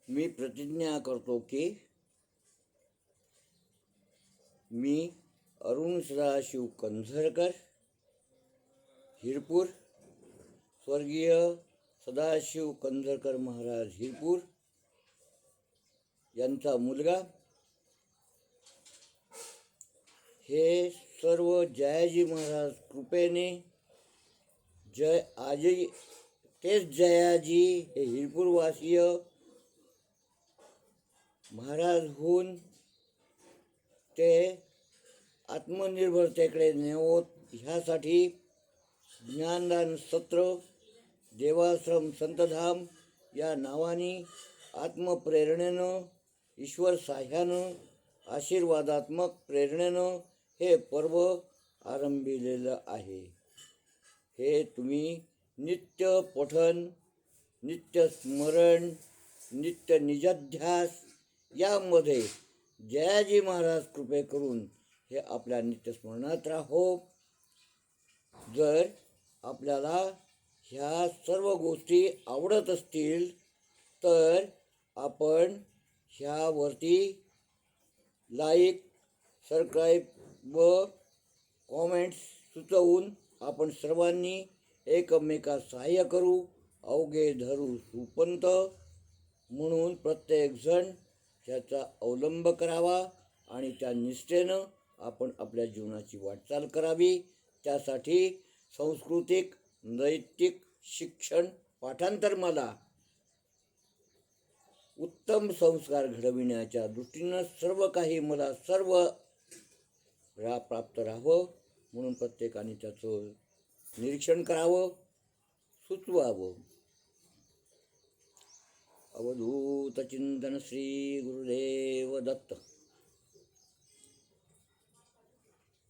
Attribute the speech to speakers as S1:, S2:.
S1: मी प्रतिज्ञा करतो की मी अरुण सदाशिव कंझरकर, हिरपूर, स्वर्गीय सदाशिव कंझरकर महाराज हिरपूर यांचा मुलगा, हे सर्व जयाजी महाराज कृपेने आजही तेच जयाजी हे हिरपूरवासीय महाराज होऊन ते आत्मनिर्भरतेकडे नेवोत ह्यासाठी ज्ञानदान सत्र, देवाश्रम संतधाम या नावाने आत्मप्रेरणेनं, ईश्वर साह्यानं, आशीर्वादात्मक प्रेरणेनं हे पर्व आरंभिलेलं आहे. हे तुम्ही नित्य पठन, नित्य स्मरण, नित्य निजाध्यास यामध्ये जयाजी महाराज कृपे करून हे आपल्या नित्यस्मरणात राहो. जर आपल्याला ह्या सर्व गोष्टी आवडत असतील तर आपण ह्यावरती लाईक, सबस्क्राईब व कॉमेंट्स सुचवून आपण सर्वांनी एकमेकास सहाय्य करू. अवघे धरू सुपंत म्हणून प्रत्येकजण त्याचा अवलंब करावा आणि त्या निष्ठेनं आपण आपल्या जीवनाची वाटचाल करावी. त्यासाठी सांस्कृतिक नैतिक शिक्षण पाठांतरमाला उत्तम संस्कार घडविण्याच्या दृष्टीनं सर्व काही मला प्राप्त राहावं म्हणून प्रत्येकाने त्याचं निरीक्षण करावं, सुचवावं. अवधूत चिंतन श्री गुरुदेव दत्त.